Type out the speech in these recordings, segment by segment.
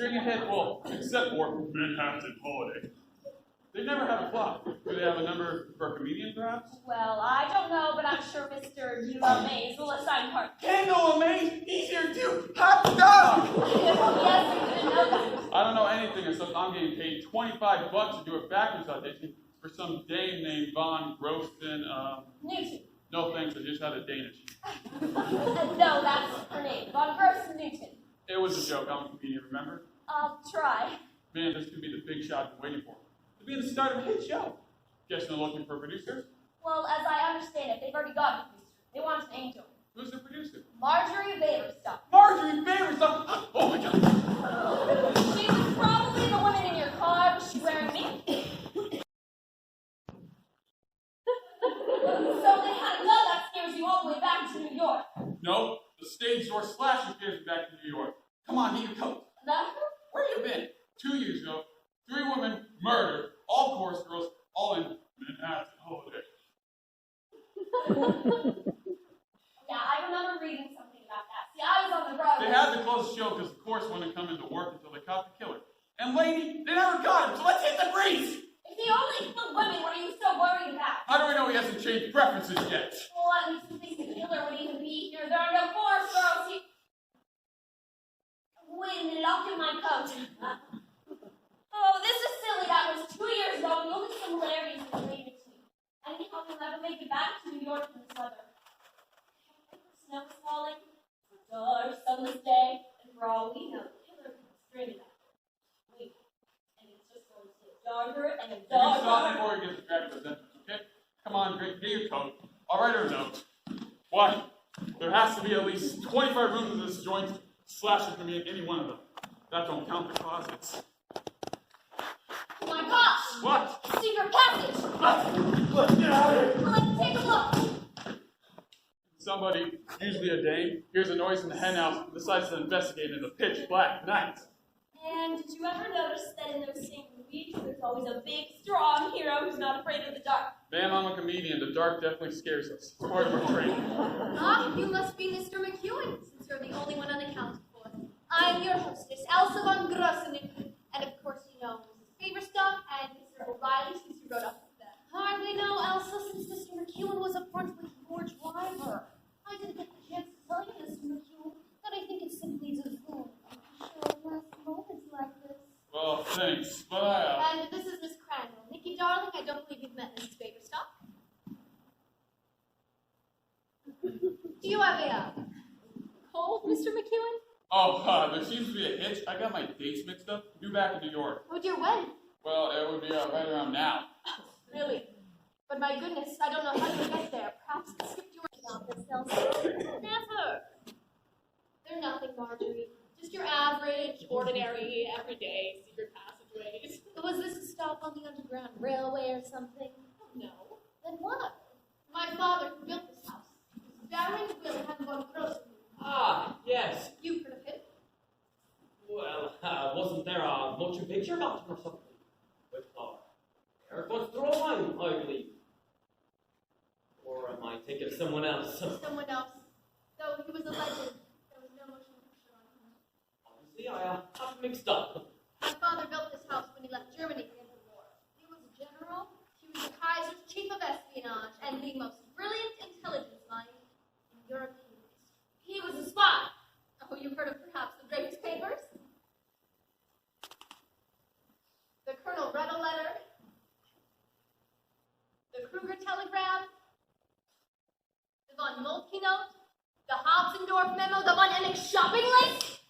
string a hit, well, except for Manhattan Holiday. They never have a plot. Do they have a number for a comedian, perhaps? Well, I don't know, but I'm sure Mr. Duo Mays will assign part. Kendall Mays, he's here too. Hot dog! Yes, you didn't know that. I don't know anything except I'm getting paid $25 to do a backwards audition for some dame named Von Groston, Newton. No thanks, I just had a Danish. No, that's her name. Von Gross Newton. It was a joke, I'm a comedian, remember? I'll try. Man, this could be the big shot I've been waiting for. To be the start of a hit show. Guess they're looking for producers? Well, as I understand it, they've already got a producer. They want an angel. Who's the producer? Marjorie Vaderstuff. Marjorie Vaderstuff! Oh my god! She's probably the woman in your car. Was she wearing me? So they had a gun that scares you all the way back to New York. No, the stage door slasher scares me back to New York. Come on, get your coat. That? Where you been? 2 years ago, 3 women murdered, all chorus girls, all in Manhattan Holiday. Yeah, I remember reading something about that. See, I was on the road. They had to close the show because the chorus wouldn't come into work until they caught the killer. And lady, they never caught him, so let's hit the breeze! If he only killed women, what are you so worried about? How do we know he hasn't changed preferences yet? Well, at least you think the killer would even be here. There are no chorus girls here. Wait a minute, I'll get my coat. Oh, this is silly. That was 2 years ago, and the only similarities related to me. Anyhow, we'll never make it back to New York in this weather. Snow is falling. It's a dark, sunless day, and for all we know, the killer could be straight up. Wait, and it's just going to get darker and You darker. stop before he gets distracted with that, okay? Come on, get your coat. I'll write her a note. Why? There has to be at least 25 rooms in this joint. Slasher can be in any one of them. That don't count the closets. Oh my gosh! What? Secret passage! Let's get out of here! Let's take a look! Somebody, usually a dame, hears a noise in the henhouse and decides to investigate in the pitch black night. And did you ever notice that in those same movies, there's always a big, strong hero who's not afraid of the dark? Ma'am, I'm a comedian. The dark definitely scares us. It's part of our training. Ah, you must be Mr. McEwen, since you're the only one unaccounted for. I'm your hostess, Elsa von Grossening, and of course you know Mrs. Faverstuff and Mr. O'Reilly, since you wrote up with them. Hardly know Elsa, since Mr. McEwen was up front with George Wyver. I didn't get the chance to tell you, Mr. McEwen, that I think it simply deserves to show last moments like this. Well, thanks, but I, And this is Miss Crandall. Nikki, darling, I don't believe you've met Mrs. Faverstuff. Do you have a cold, Mr. McEwen? Oh, there seems to be a hitch. I got my dates mixed up. Due back in New York. Oh dear, when? Well, it would be right around now. Really? But my goodness, I don't know how to get there. Perhaps it skipped your about this, Elsa. Never. They're nothing, Marjorie. Just your average, ordinary, everyday secret passageways. Was this a stop on the Underground Railway or something? No. Then what? My father who built this house. Baron Wilhelm von Grossen. Ah, yes. You've heard of him? Well, wasn't there a motion picture about him or something? With Eric von Stroheim, I believe. Or am I thinking of someone else? Someone else. Though he was a legend, there was no motion picture on him. Obviously, I have mixed up. My father built this house when he left Germany at the end of the war. He was a general, he was the Kaiser's chief of espionage, and the most brilliant intelligence mind in European history. He was a spy. Oh, you've heard of perhaps the Dreyfus Papers? The Colonel Retta letter? The Kruger telegram? The von Moltke note? The Hobsendorf memo? The von Emmick shopping list?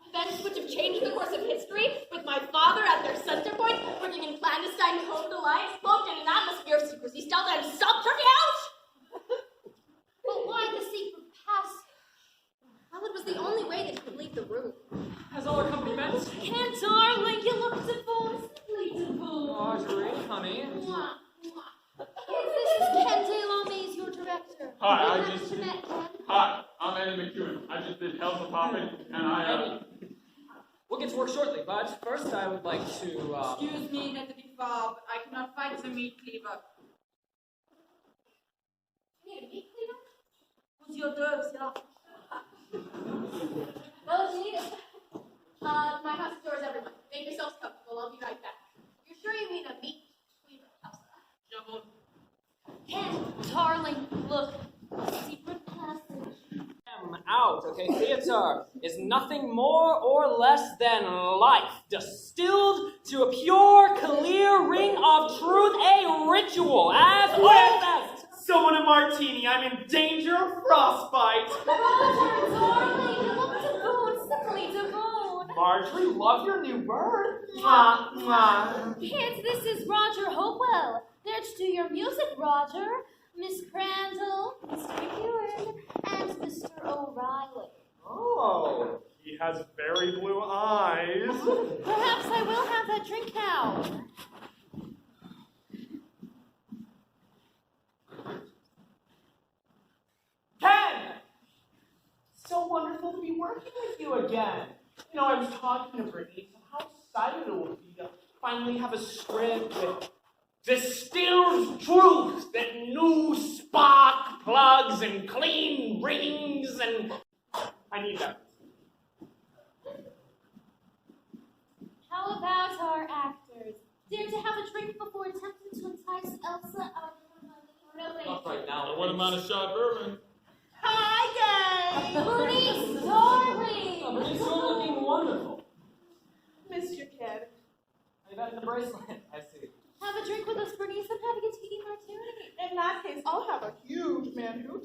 Events which have changed the course of history, with my father at their center point, working in clandestine code alliance, cloaked in an atmosphere of secrecy, stealth, and sub-turkey out! But why the secret passage? Well, it was the only way that he could leave the room. Has all accompaniments? Can't, darling, you look supposedly taboo. Marjorie, honey. Mwah, mwah. This is Ken Taylor Mays, your director. Hi, You haven't met Ken? Hi, I'm Eddie McEwen. I just did Hell's a Poppin', and I, We'll get to work shortly, but first I would like to, Excuse me, let me Bob. I cannot fight the meat cleaver. You need a meat cleaver? Who's your nerves, yeah? Well, if you need it. My house is yours Okay, theater is nothing more or less than life, distilled to a pure, clear ring of truth, a ritual, as manifest. Someone a martini. I'm in danger of frostbite. Roger, darling, you look to boon, simply to boon. Marjorie, love your new bird. Mwah, mwah. Kids, this is Roger Hopewell. There to do your music, Roger. Miss Crandall, Mr. Ewan, and Mr. O'Reilly. Oh, he has very blue eyes. Perhaps I will have that drink now. Ken! So wonderful to be working with you again. You know, I was talking to Brittany about how excited it will be to finally have a script with distilled truth that new spark plugs and clean rings and... I need that. How about our actors? Dare to have a drink before attempting to entice Elsa out of her money? Not right now. I wouldn't mind a shot of bourbon. Hi, gang! Bernice, darling! Oh, Bernice, you're looking wonderful. Missed your kid. Are you back in the bracelet? I see. Have a drink with us, Bernice. I'm having a tiki martini. In that case, I'll have a huge Manhattan.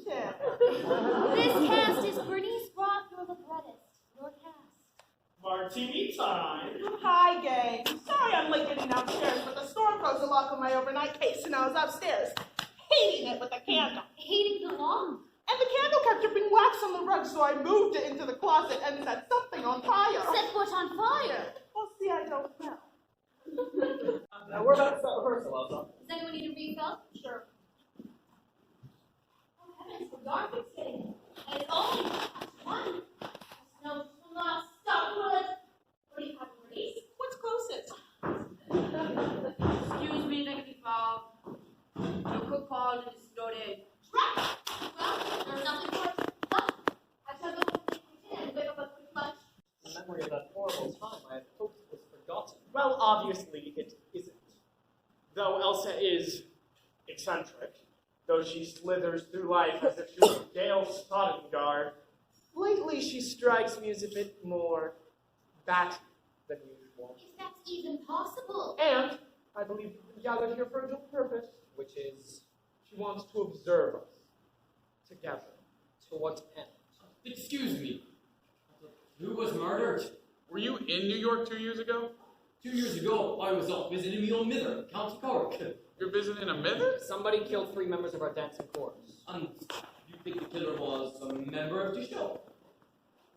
This cast is Bernice Rock, your librettist. Your cast. Martini time. Hi, gang. Sorry I'm late getting downstairs, but the storm froze the lock on my overnight case, and I was upstairs, hating it with a candle. Hating the law. And the candle kept dripping wax on the rug, so I moved it into the closet and set something on fire. Set foot on fire. Well, see, I don't know. Now we're about to start rehearsal, Elsa. Does anyone need a refill? Sure. Oh, heavens, the dark is getting. And it's only one. No, will not stop. What do you have, Bernice? What's closest? Excuse me, negative Bob. The cook called and it's loaded. Right. Well, there's nothing more. Well, I shall go to the kitchen and whip up a quick lunch. In memory of that horrible time, I had hoped it was forgotten. Well, obviously it isn't. Though Elsa is eccentric, though she slithers through life as if she was Gale Stoddengard, lately she strikes me as a bit more batty than usual. If that's even possible. And I believe we gathered here for a dual purpose, which is she wants to observe us together. To what end? Excuse me. Who was murdered? Were you in New York 2 years ago? 2 years ago, I was off visiting me old mither, County Cork. You're visiting a mither? Somebody killed 3 members of our dancing corps. And you think the killer was a member of the show?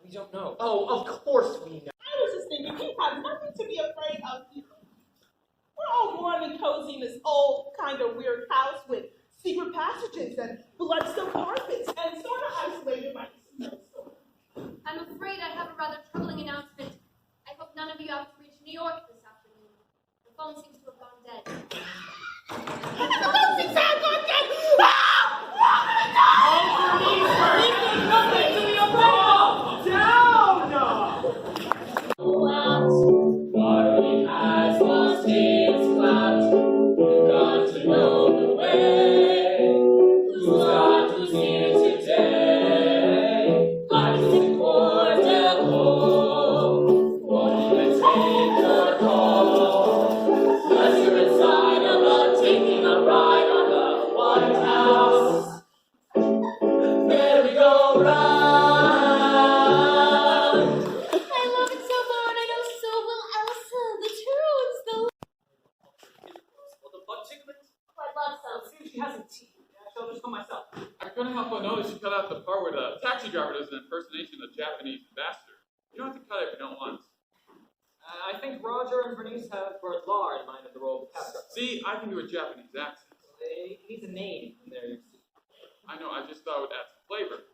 We don't know. Oh, of course we know. I was just thinking, we have nothing to be afraid of here. We're all warm and cozy in this old, kind of weird house with secret passages and bloodstone carpets and sort of isolated by the snowstorm. I'm afraid I have a rather troubling announcement. I hope none of you have to reach New York this afternoon. The phone seems to have gone dead. Nothing to be afraid of! Down! What he has lost his clout. You've got to know the way. Who's got who's here today? Life's a quarter home. Won't you take your call? 'Cause you're inside of a taking a ride on the White House. Merry-go-round. I love it so far, and I know so well Elsa, the tunes, the... Well, the butt ticklet? I'd love some. See if she has some tea. I'll just go myself. I couldn't help but notice you cut out the part where the taxi driver does an impersonation of the Japanese ambassador. You don't have to cut it if you don't want. I think Roger and Bernice have Bert Lahr in mind of the role of the cab driver. See, I can do a Japanese accent. He needs a name in there, you see. I know, I just thought it would add some flavor.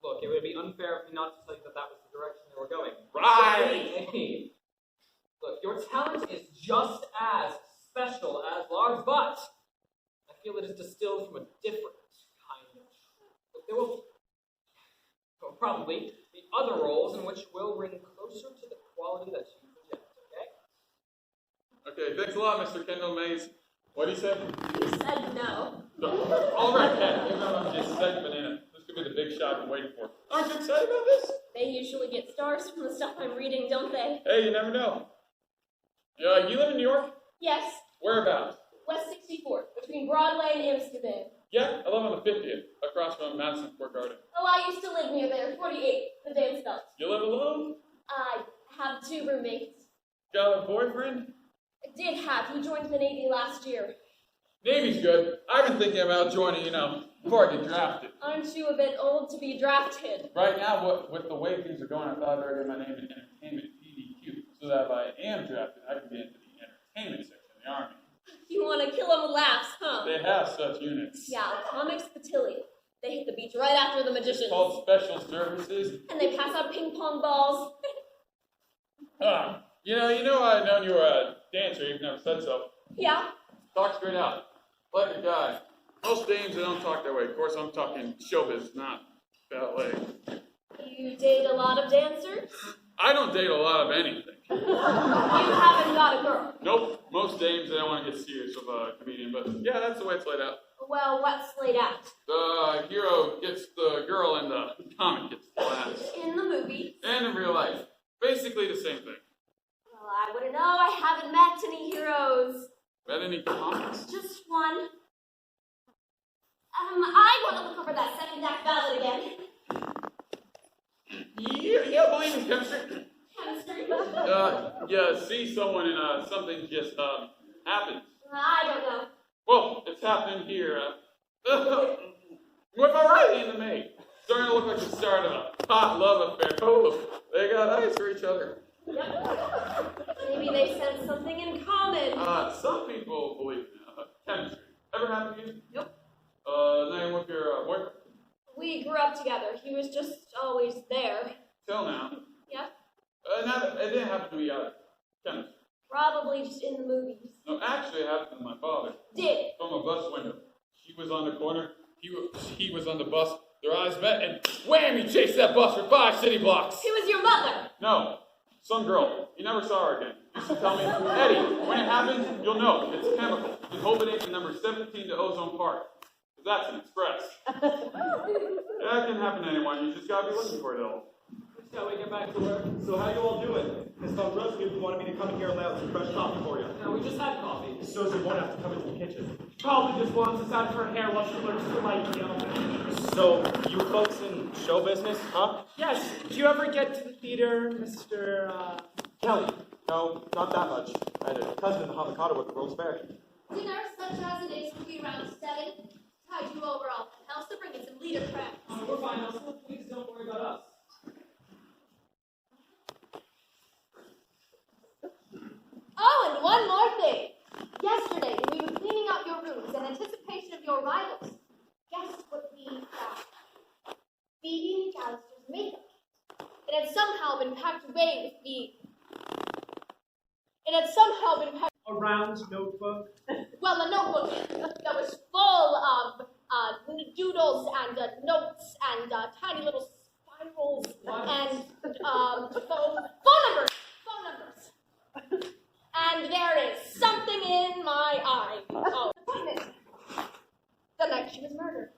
Look, it would be unfair of me not to tell you that that was the direction they were going. Right! Hey. Look, your talent is just as special as Lahr's, but I feel it is distilled from a different kind of truth. Look, there will probably be other roles in which will ring closer to the quality that you project, okay? Okay, thanks a lot, Mr. Kendall Mays. What do you say? You said no. All right, Ken. Just a second, banana. This could be the the big shot I've been waiting for. Aren't you excited about this? They usually get stars from the stuff I'm reading, don't they? Hey, you never know. You live in New York? Yes, Whereabouts? West 64th, between Broadway and Amsterdam. Yeah, I live on the 50th, across from Madison Square Garden. Oh, I used to live near there, 48, the dance belt. You live alone? I have 2 roommates. Got a boyfriend? I did have. He joined the Navy last year. Navy's good. I've been thinking about joining, before I get drafted. Aren't you a bit old to be drafted? Right now, with the way things are going, I thought I'd better get my name in entertainment PDQ, so that if I am drafted, I can get into the entertainment section of the Army. You want to kill them with laughs, huh? They have such units. Yeah, Atomic Battalion. They hit the beach right after the magicians. It's called Special Services. And they pass out ping pong balls. You know I've known you were a dancer, you've never said so. Yeah. Talk straight out. Like a guy. Most dames, they don't talk that way. Of course, I'm talking showbiz, not ballet. You date a lot of dancers? I don't date a lot of anything. You haven't got a girl. Nope. Most dames, they don't want to get serious with a comedian, but yeah, that's the way it's laid out. Well, what's laid out? The hero gets the girl and the comic gets the laughs. In the movie. And in real life. Basically the same thing. Well, I wouldn't know. I haven't met any heroes. Met any comics? Just one. I want to look over that second act ballad again. Yeah, believe in chemistry. Chemistry. Yeah, see someone and something just, happens. I don't know. Well, it's happening here. With O'Reilly and the maid. Starting to look like the start of a hot love affair. Oh, they got eyes for each other. Yep. Maybe they sense something in common. Some people believe in chemistry. Ever happened to you? Nope. Name with your boyfriend? We grew up together. He was just always there. Till now. Yeah. It didn't happen to me either. Chemistry. Probably just in the movies. No, actually, it happened to my father. Did. From a bus window. She was on the corner. He was on the bus. Their eyes met, and wham! He chased that bus for 5 city blocks. Who was your mother? No, some girl. You never saw her again. Used to tell me, Eddie, when it happens, you'll know. It's chemical. You hold it in from number 17 to Ozone Park. That's an express. That can happen to anyone. You just gotta be looking for it all. Shall we get back to work? So how you all doing? Miss Dombrowski wanted me to come in here and lay out some fresh coffee for you. No, we just had coffee. So you won't have to come into the kitchen. Probably just wants us out of her hair while she learns to like the So, you folks in show business, huh? Yes. Did you ever get to the theater, Mr. Kelly. No, not that much. I had a cousin in the avocado at the World's Fair. Dinner, such as it is, will be around 7. Tide you over. I'll also bring in some leader crabs. We're fine, Elsa. Please don't worry about us. Oh, and one more thing. Yesterday, we were cleaning out your rooms in anticipation of your arrivals. Guess what we found? Phoebe McAllister's makeup kit. It had somehow been packed away with the... It had somehow been packed... A round notebook. Well, a notebook that was full of doodles and notes and tiny little spirals and phone numbers. And there is something in my eye. Oh, appointment. The night she was murdered.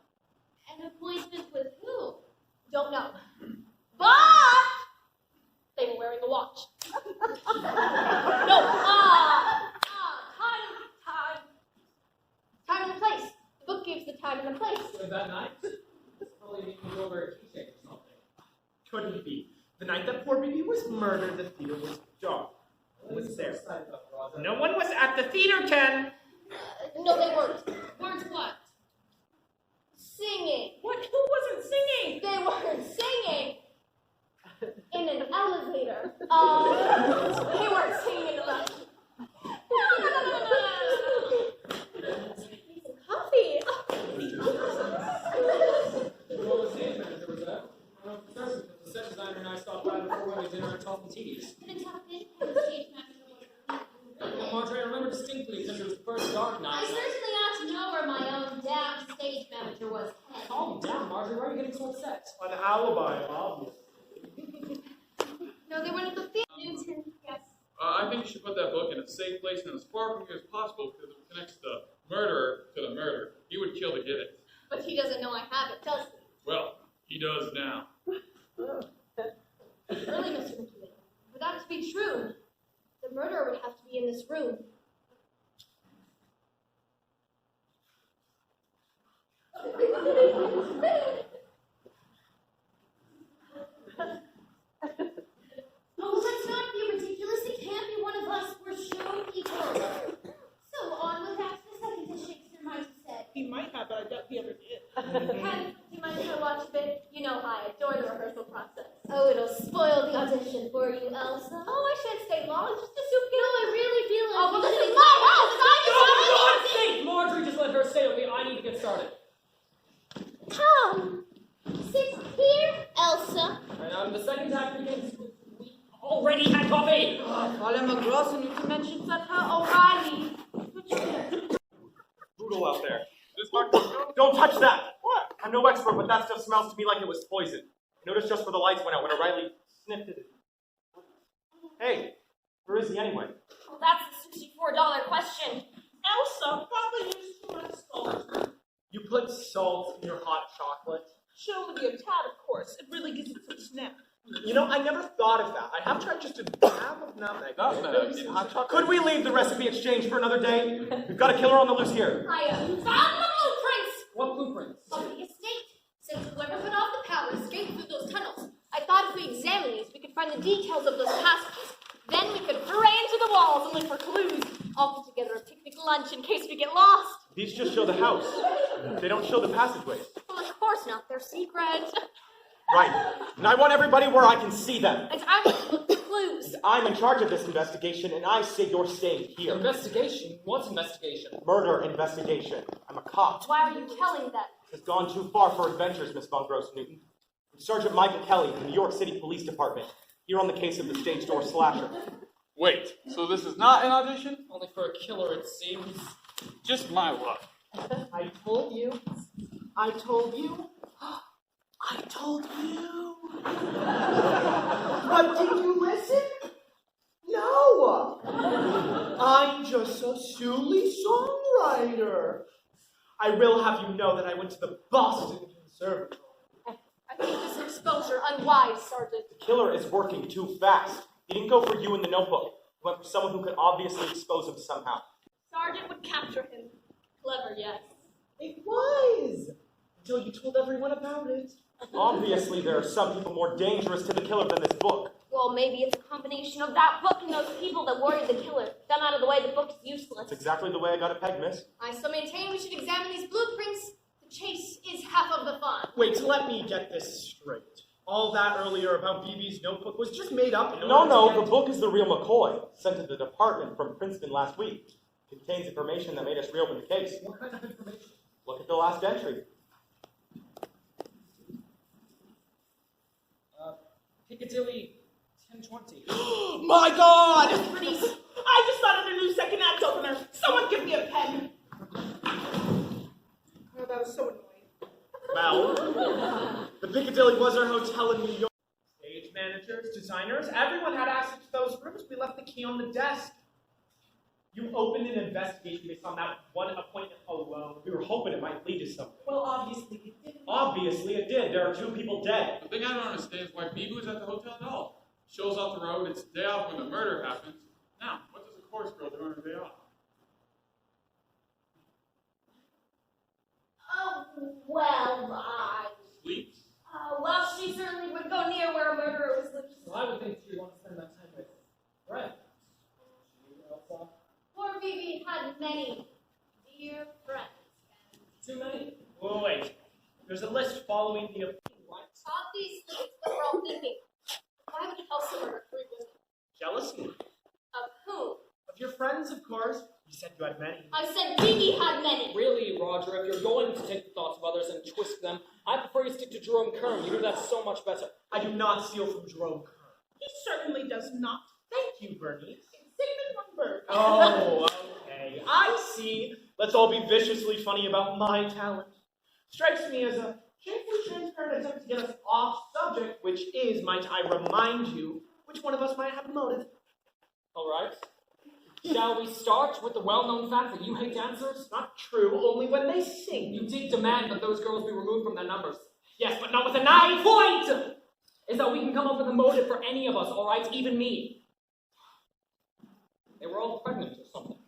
An appointment with who? Don't know. But they were wearing a watch. No, time and place. The book gives the time and the place. Was that night? Probably making you over a keychain or something. Couldn't be. The night that poor baby was murdered, the theater was dark. Who was there? No one was at the theater, Ken. No, they weren't. Weren't what? Singing. What? Who wasn't singing? They weren't singing. In an elevator. They weren't singing in an elevator. Need some coffee. Well, the stage manager was there. I don't know for certain, because the set designer and I stopped by before we had dinner and talking tedious. Marjorie, I remember distinctly because it was the first dark I night. certainly ought to know where my own damn stage manager was. Calm down, Marjorie. Why are you getting so upset? An alibi, obviously. No, they weren't at the theater. Newton, yes. I think you should put that book in a safe place and as far from here as possible because it connects the murderer to the murder. He would kill to get it. But he doesn't know I have it, does he? Well, He does now. Surely, Mr. McEwen, for that to be true, the murderer would have to be in this room. Oh, let's not be ridiculous. It can't be one of us. We're show people. So on with Act the Second, as Shakespeare might have said. He might have, but I doubt he ever did. Ken, do you mind if I watch a bit? You know I adore the rehearsal process. Oh, it'll spoil the audition for you, Elsa. Oh, I shan't stay long, just a soup No, I really feel like Oh, well, we this should- is my house! For God's sake, Marjorie, just let her stay with me. I need to get started. Come, sit here, Elsa. And the second act begins. We already had coffee. Colin McGraw, and you can mention that her O'Reilly. Brutal out there. This Dr. Don't touch that! What? I'm no expert, but that stuff smells to me like it was poison. Notice just where the lights went out when O'Reilly sniffed it. Hey, where is he anyway? Well, that's the $64 question. Elsa probably used too much salt. You put salt in your hot chocolate? She'll only be a tad, of course. It really gives it some snap. You know, I never thought of that. I have tried just a dab of nutmeg. Nutmeg in hot chocolate? Could we leave the recipe exchange for another day? We've got a killer on the loose here. I found the blueprints What blueprints? of the estate. Since whoever put off the power escaped through those tunnels, I thought if we examine these, we could find the details of those passages. Then we could pray into the walls and look for clues. All put together a picnic lunch in case we get lost. These just show the house. They don't show the passageways. Well, of course not. They're secret. Right. And I want everybody where I can see them. And I'm going to look for clues. I'm in charge of this investigation, and I say you're staying here. Investigation? What investigation? Murder investigation. I'm a cop. Why are you telling them? It's gone too far for adventures, Miss Von Gross-Newton. I'm Sergeant Michael Kelly from the New York City Police Department, here on the case of the stage door slasher. Wait, so this is not an audition? Only for a killer, it seems. Just my luck. I told you. I told you. I told you. But did you listen? No. I'm just a silly songwriter. I will have you know that I went to the Boston Conservatory. I think this exposure unwise, Sergeant. The killer is working too fast. He didn't go for you in the notebook. He went for someone who could obviously expose him somehow. Sergeant would capture him. Clever, yes. It was. Until you told everyone about it. Obviously, there are some people more dangerous to the killer than this book. Well, maybe it's a combination of that book and those people that worried the killer. Them out of the way, the book's useless. That's exactly the way I got it pegged, miss. I still maintain we should examine these blueprints. The chase is half of the fun. Wait, let me get this straight. All that earlier about BB's notebook was just made up. No, the book is the real McCoy, sent to the department from Princeton last week. It contains information that made us reopen the case. What kind of information? Look at the last entry. Piccadilly 1020. My God! I just thought of a new second act opener. Someone give me a pen. Oh, that was so annoying. Well, the Piccadilly was our hotel in New York. Stage managers, designers, everyone had access to those rooms. We left the key on the desk. You opened an investigation based on that one appointment alone. We were hoping it might lead to something. Well, obviously it didn't. Obviously, it did. There are 2 people dead. The thing I don't understand is why Bibi was at the hotel at all. Shows off the road, it's the day off when the murder happens. Now, what does a chorus girl do on her day off? Oh, well, Sleeps? well, she certainly would go near where a murderer was living. Well, I would think you want to spend that time with Brett. Poor Bibi had many dear friends. Too many. Oh, wait. There's a list following the Obviously, it's what we're all thinking. Why would Elsa murder 3 women? jealousy Of whom? of your friends, of course. You said you had many. I said Bibi had many. Really, Roger, if you're going to take the thoughts of others and twist them, I prefer you stick to Jerome Kern. You do that so much better. I do not steal from Jerome Kern. He certainly does not. Thank you, Bernice. Sigmund Lundberg. Oh, okay. I see. Let's all be viciously funny about my talent. Strikes me as a shamefully transparent attempt to get us off subject, which is, might I remind you, which one of us might have a motive. All right. Shall we start with the well-known fact that you hate dancers? Not true, only when they sing. You did demand that those girls be removed from their numbers. Yes, but not with a knife. Point is that we can come up with a motive for any of us, all right? Even me. They were all pregnant or something.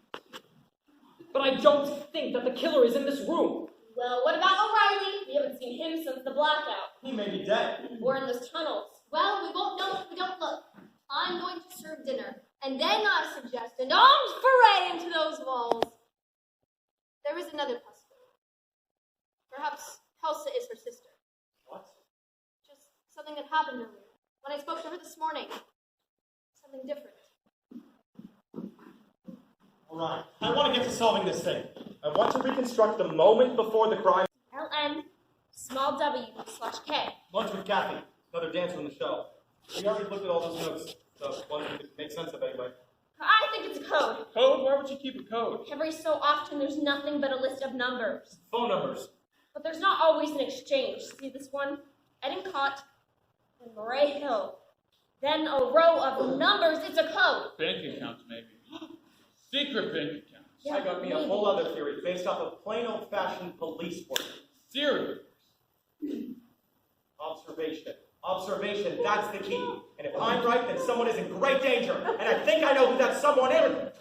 But I don't think that the killer is in this room. Well, what about O'Reilly? We haven't seen him since the blackout. He may be dead. Or in those tunnels. Well, we won't know if we don't look. I'm going to serve dinner, and then I suggest an armed foray into those walls. There is another possibility. Perhaps Elsa is her sister. What? Just something that happened earlier. When I spoke to her this morning, something different. All right. I want to get to solving this thing. I want to reconstruct the moment before the crime. LN, small W/K. Lunch with Kathy. Another dancer on the show. We already looked at all those notes. So one we could make sense of anyway. I think it's a code. Code? Why would you keep a code? Every so often, there's nothing but a list of numbers. Phone numbers. But there's not always an exchange. See this one? Edincott and Moray Hill. Then a row of numbers. It's a code. Bank accounts, maybe. Secret bank accounts. I got me a whole other theory based off of plain old-fashioned police work. Serious. Observation. Observation, that's the key. And if I'm right, then someone is in great danger. And I think I know who that someone is.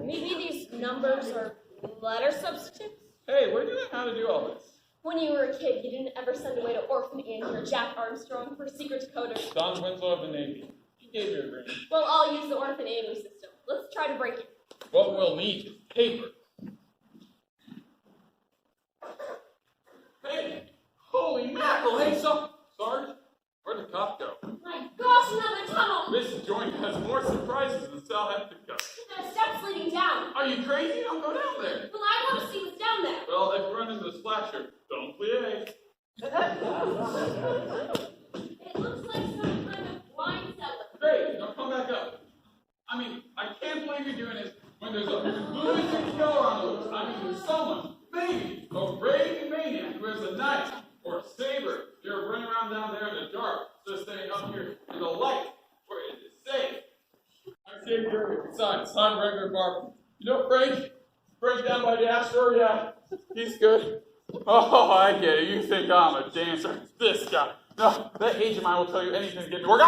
Maybe these numbers are letter substitutes? Hey, where do you learn how to do all this? When you were a kid, you didn't ever send away to Orphan Inn or Jack Armstrong for secret decoders. Don Winslow of the Navy. He gave you a ring. Well, I'll use the Orphan Inn system. Let's try to break it. What we'll need is paper. Hey! Holy mackerel! Hey, Sarge, where'd the cop go? My gosh, another tunnel! This joint has more surprises than Sal had to cut. There are steps leading down. Are you crazy? Don't go down there. Well, I want to see what's down there. Well, if you run into the splasher, don't play. It looks like some kind of wine cellar. Great, now come back up. I mean, I can't believe you're doing this when there's a lunatic killer on the loose. I mean, there's someone, maybe, a raving maniac who has a knife or a saber. You're running around down there in the dark, just staying up here in the light where it is safe. I'm safe here. Besides, I'm regular barber. You know Frank? Frank down by the Astro? Yeah, he's good. Oh, I get it. You think I'm a dancer. This guy. No, that agent of mine will tell you anything to get me work.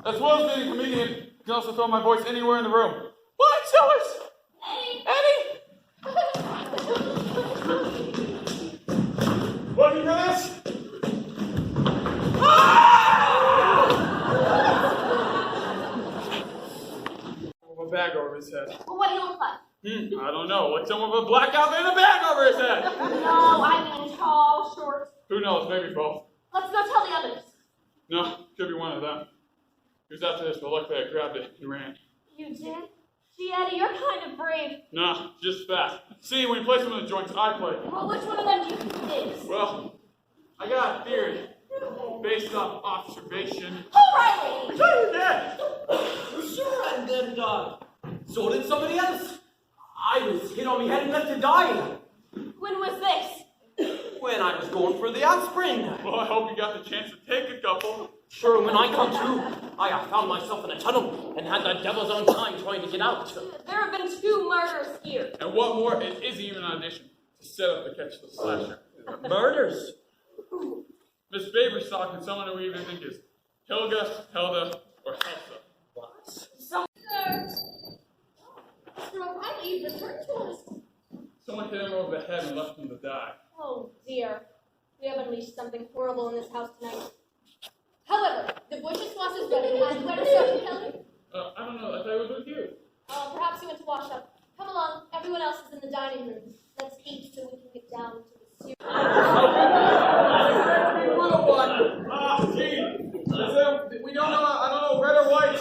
As well as being a comedian, you can also throw my voice anywhere in the room. What? Sellers? Eddie! Looking for this? A bag over his head. Well, what do you look like? I don't know. Like someone with a black outfit and a bag over his head. No, I mean tall, short. Who knows? Maybe both. Let's go tell the others. No, could be one of them. He was after this, but luckily I grabbed it and ran. You did? Gee, Eddie, you're kind of brave. Nah, just fast. See, when you play some of the joints, I play. Well, which one of them do you think it is? Well, I got a theory based on observation. O'Reilly! You're dead! Sure, and then, so did somebody else. I was hit on my head and left to die. When was this? When I was going for the aspirin. Well, I hope you got the chance to take a couple. Sure, when I come to, I found myself in a tunnel and had the devil's own time trying to get out. There have been 2 murders here. And what more, it isn't even an audition. set up to catch the slasher. Murders. Miss Baberstock and someone who we even think is Helga, Helda, or Helsa. What? Sir, Mr. O'Reilly, you've returned to us. Someone hit him over the head and left him to die. Oh dear. We have unleashed something horrible in this house tonight. However, the butcher sauce is ready, and where is Sergeant Kelly? I don't know, I thought it was with you. Perhaps he went to wash up. Come along, everyone else is in the dining room. Let's eat so we can get down to the serious. Little one! Ah, gee! We don't know, I don't know, red or white.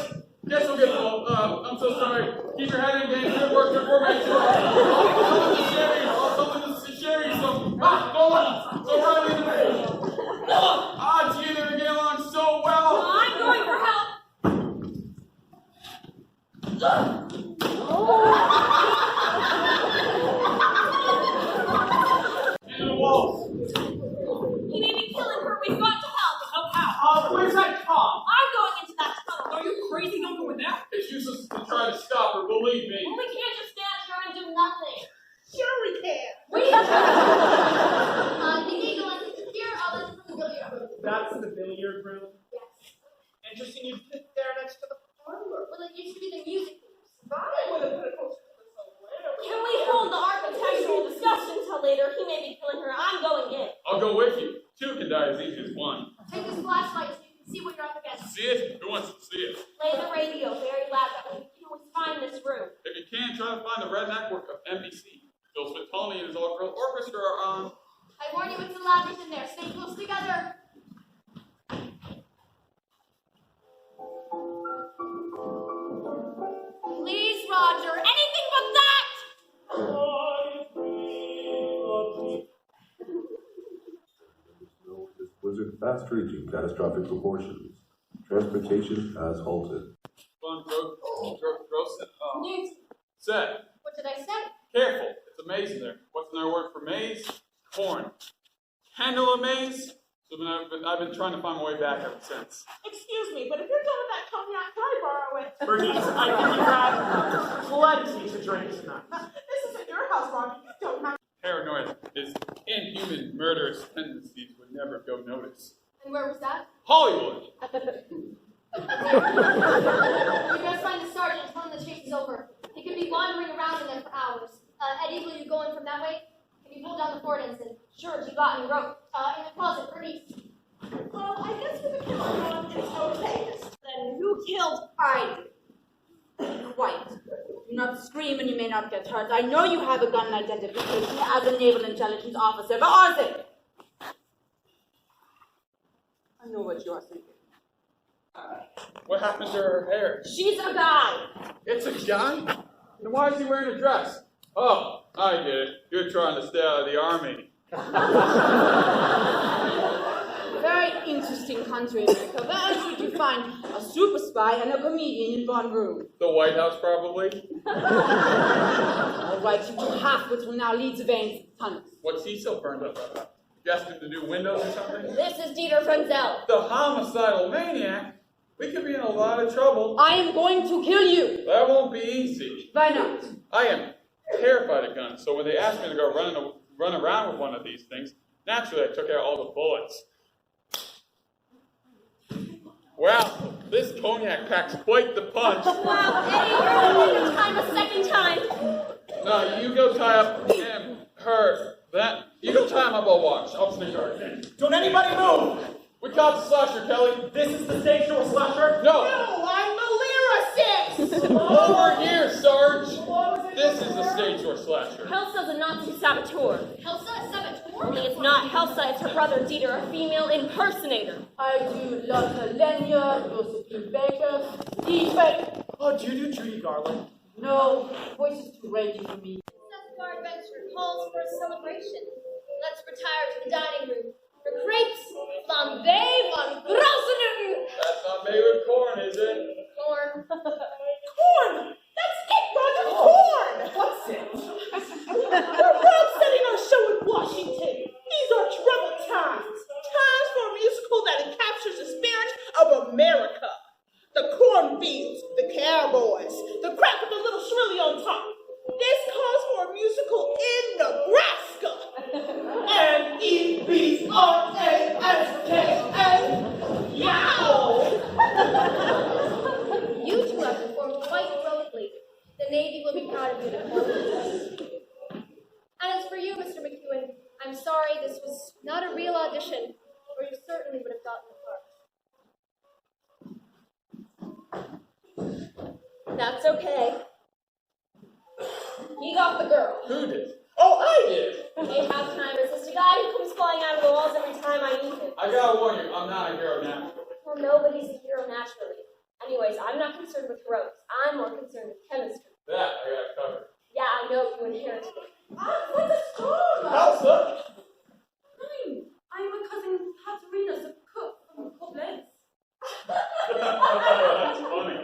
Guess we'll get both. I'm so sorry. Keep your head in game. Good work, good formation. Something to Sherry. So Riley in the middle. Ah, gee, they're getting along so well. I'm going for help. Into the walls. He may be killing her. We've got to help. Where's that Tom? I'm going into that tunnel. Are you crazy? Don't go in there. It's useless to try to stop her, believe me. Well, we can't just stand here and do nothing. Sure we can. The eagle and the deer, I'll listen from the billiard room. That's the billiard room. Yes. Interesting you sit there next to the parlor. Well, it used to be the music room. I would have put a poster for Can we hold the architectural discussion till later? He may be killing her. I'm going in. I'll go with you. Two can die as easy as one. Take this flashlight so you can see what you're up against. See it? Who wants to see it? Play the radio very loud. That way we can always find this room. If you can, try to find the red network of NBC. Bill Spitali and his all-girl orchestra are on. I warn you, it's a labyrinth in there. Stay close together. Please, Roger. Anything but that! This blizzard fast reaching catastrophic proportions. Transportation has halted. Gross. Newt, Say, what did I say? careful. It's a maze in there. What's another word for maze? Corn. Handle a maze? So I've been trying to find my way back ever since. Excuse me, but if you're done with that cognac, can I borrow it? Bernice, I think you've had plenty to drink tonight. This isn't your house, Roger. You don't have. Paranoia, his inhuman, murderous tendencies would never go noticed. And where was that? Hollywood! You best find the sergeant and tell him the chase is over. He could be wandering around in there for hours. Ed Eagle, you going from that way? Can you pull down the fort ensign? Sure, you got any rope? In the closet, Bernice. Well, I guess we're the killer one. It's okay. Then who killed I? Quiet. Do not scream and you may not get hurt. I know you have a gun identification as a naval intelligence officer, but are they? I know what you are thinking. What happened to her hair? She's a guy. It's a guy? Then why is he wearing a dress? Oh, I get it. You're trying to stay out of the army. Very interesting country, America. Where else would you find a super spy and a comedian in one room? The White House, probably. All right, you do half which will now lead to Vane's tunnels. What's he so burned up about? Guessed him to do windows or something? This is Dieter Frenzel. The homicidal maniac? We could be in a lot of trouble. I am going to kill you. That won't be easy. Why not? I am terrified of guns, so when they asked me to go run around with one of these things, naturally I took out all the bullets. Wow, this cognac packs quite the punch. Wow, Eddie, you're going to make time a second time. No, you go tie up him, her, that. You go tie him up, I'll watch. I'll sneak her. Don't anybody move! We caught the slasher, Kelly. This is the stage door slasher? No! No, I'm the Lyra 6! Over here, Sarge! This is the stage door slasher. Helsa's a Nazi saboteur. Helsa, saboteur? Only it's not Helsa, it's her brother Dieter, a female impersonator. I do Lotta Lenya, Josephine Baker, Steve Baker. Oh, do you do Judy Garland? No, voice is too rangy for me. Our adventure calls for a celebration. Let's retire to the dining room for crepes, flambé, von Grausenuten. That's not made with corn, is it? Corn. Corn! That's it, Roger! Corn! What's it? We're setting our show in Washington. These are troubled times. Times for a musical that captures the spirit of America. The cornfields, the cowboys, the crack of the little shrilly on top. This calls for a musical in Nebraska. Nebraska. Yow! You two have performed quite heroically. The Navy will be proud of you. And as for you, Mr. McEwen, I'm sorry this was not a real audition, or you certainly would have gotten the part. That's okay. He got the girl. Who did? Oh, I did. Hey, halftime, is this the guy who comes flying out of the walls every time I need him? I gotta warn you, I'm not a hero naturally. Well, nobody's a hero naturally. Anyways, I'm not concerned with heroics. I'm more concerned with chemistry. That I got covered. Yeah, I know you inherited it. What's a storm? How so? I'm my cousin Katerina, the cook from Koblenz. That's funny.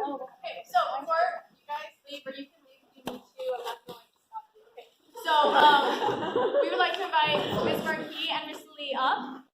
Okay, so before you guys leave, or you can leave if you need to, I'm not going to stop you. Okay, so we would like to invite Miss Marquis and Miss Lee up.